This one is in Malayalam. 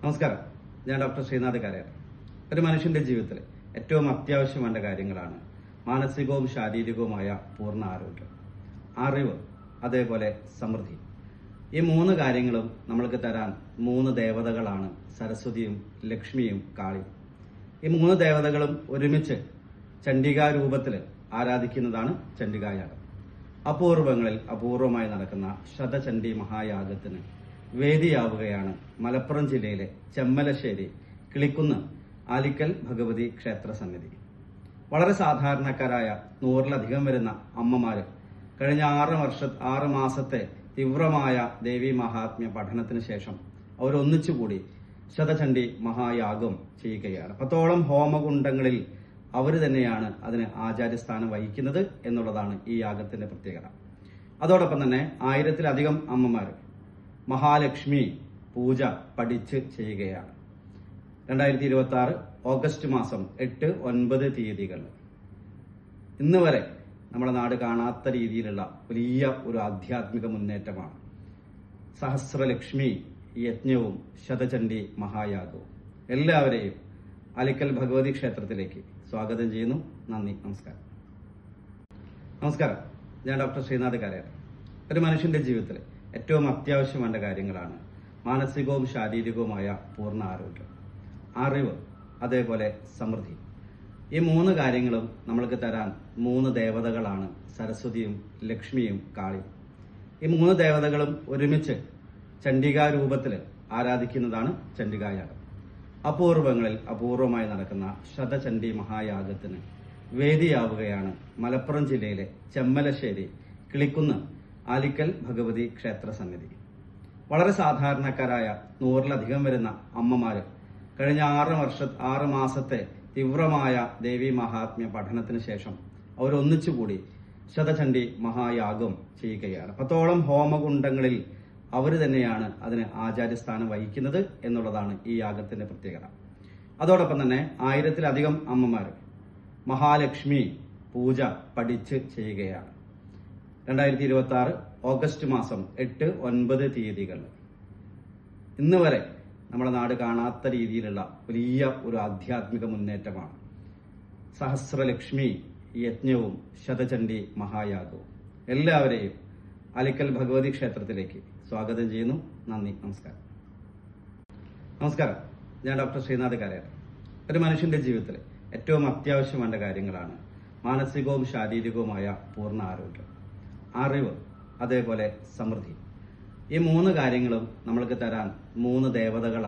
നമസ്കാരം. ഞാൻ ഡോക്ടർ ശ്രീനാഥ് കാരയാണ്. ഒരു മനുഷ്യന്റെ ജീവിതത്തിൽ ഏറ്റവും അത്യാവശ്യം വേണ്ട കാര്യങ്ങളാണ് മാനസികവും ശാരീരികവുമായ പൂർണ്ണ ആരോഗ്യം, അറിവ്, അതേപോലെ സമൃദ്ധി. ഈ മൂന്ന് കാര്യങ്ങളും നമ്മൾക്ക് തരാൻ മൂന്ന് ദേവതകളാണ് സരസ്വതിയും ലക്ഷ്മിയും കാളിയും. ഈ മൂന്ന് ദേവതകളും ഒരുമിച്ച് ചണ്ഡികാ രൂപത്തിൽ ആരാധിക്കുന്നതാണ് ചണ്ഡികായാഗം. അപൂർവമായി നടക്കുന്ന ശതചണ്ഡി മഹായാഗത്തിന് വേദിയാവുകയാണ് മലപ്പുറം ജില്ലയിലെ ചെമ്മലശ്ശേരി കിളിക്കുന്ന് ആലിക്കൽ ഭഗവതി ക്ഷേത്ര സന്നിധി. വളരെ സാധാരണക്കാരായ 100-ലധികം വരുന്ന അമ്മമാര് കഴിഞ്ഞ 6 മാസത്തെ തീവ്രമായ ദേവീ മഹാത്മ്യ പഠനത്തിന് ശേഷം അവരൊന്നിച്ചുകൂടി ശതചണ്ഡി മഹായാഗം ചെയ്യുകയാണ്. 10ഓളം ഹോമകുണ്ടങ്ങളിൽ അവർ തന്നെയാണ് അതിന് ആചാര്യസ്ഥാനം വഹിക്കുന്നത് എന്നുള്ളതാണ് ഈ യാഗത്തിന്റെ പ്രത്യേകത. അതോടൊപ്പം തന്നെ 1000-ലധികം അമ്മമാർ മഹാലക്ഷ്മി പൂജ പഠിച്ച് ചെയ്യുകയാണ്. 2026 ഓഗസ്റ്റ് മാസം 8, 9 തീയതികൾ ഇന്ന് വരെ നമ്മുടെ നാട് കാണാത്ത രീതിയിലുള്ള വലിയ ഒരു ആധ്യാത്മിക മുന്നേറ്റമാണ് സഹസ്രലക്ഷ്മി യജ്ഞവും ശതചണ്ഡി മഹായാഗവും. എല്ലാവരെയും അലിക്കൽ ഭഗവതി ക്ഷേത്രത്തിലേക്ക് സ്വാഗതം ചെയ്യുന്നു. നന്ദി, നമസ്കാരം. നമസ്കാരം. ഞാൻ ഡോക്ടർ ശ്രീനാഥ് കാരയാണ്. ഒരു മനുഷ്യന്റെ ജീവിതത്തിൽ ഏറ്റവും അത്യാവശ്യം വേണ്ട കാര്യങ്ങളാണ് മാനസികവും ശാരീരികവുമായ പൂർണ്ണ ആരോഗ്യം, അറിവ്, അതേപോലെ സമൃദ്ധി. ഈ മൂന്ന് കാര്യങ്ങളും നമ്മൾക്ക് തരാൻ മൂന്ന് ദേവതകളാണ് സരസ്വതിയും ലക്ഷ്മിയും കാളിയും. ഈ മൂന്ന് ദേവതകളും ഒരുമിച്ച് ചണ്ഡികാ രൂപത്തിൽ ആരാധിക്കുന്നതാണ് ചണ്ഡികായാഗം. അപൂർവമായി നടക്കുന്ന ശതചണ്ഡി മഹായാഗത്തിന് വേദിയാവുകയാണ് മലപ്പുറം ജില്ലയിലെ ചെമ്മലശ്ശേരി കിളിക്കുന്ന് ആലിക്കൽ ഭഗവതി ക്ഷേത്ര സന്നിധി. വളരെ സാധാരണക്കാരായ 100-ലധികം വരുന്ന അമ്മമാര് കഴിഞ്ഞ 6 മാസത്തെ തീവ്രമായ ദേവീ മഹാത്മ്യ പഠനത്തിന് ശേഷം അവരൊന്നിച്ചുകൂടി ശതചണ്ഡി മഹായാഗം ചെയ്യുകയാണ്. 10ഓളം ഹോമകുണ്ടങ്ങളിൽ അവർ തന്നെയാണ് അതിന് ആചാര്യസ്ഥാനം വഹിക്കുന്നത് എന്നുള്ളതാണ് ഈ യാഗത്തിന്റെ പ്രത്യേകത. അതോടൊപ്പം തന്നെ 1000-ലധികം അമ്മമാർ മഹാലക്ഷ്മി പൂജ പഠിച്ച് ചെയ്യുകയാണ്. 2026 ഓഗസ്റ്റ് മാസം 8, 9 തീയതികൾ ഇന്ന് വരെ നമ്മുടെ നാട് കാണാത്ത രീതിയിലുള്ള വലിയ ഒരു ആധ്യാത്മിക മുന്നേറ്റമാണ് സഹസ്രലക്ഷ്മി യജ്ഞവും ശതചണ്ഡി മഹായാഗവും. എല്ലാവരെയും അലിക്കൽ ഭഗവതി ക്ഷേത്രത്തിലേക്ക് സ്വാഗതം ചെയ്യുന്നു. നന്ദി, നമസ്കാരം. നമസ്കാരം. ഞാൻ ഡോക്ടർ ശ്രീനാഥ് കാരയാണ്. ഒരു മനുഷ്യന്റെ ജീവിതത്തിൽ ഏറ്റവും അത്യാവശ്യം വേണ്ട കാര്യങ്ങളാണ് മാനസികവും ശാരീരികവുമായ പൂർണ്ണ ആരോഗ്യം, അറിവ്, അതേപോലെ സമൃദ്ധി. ഈ മൂന്ന് കാര്യങ്ങളും നമ്മൾക്ക് തരാൻ മൂന്ന് ദേവതകളാണ്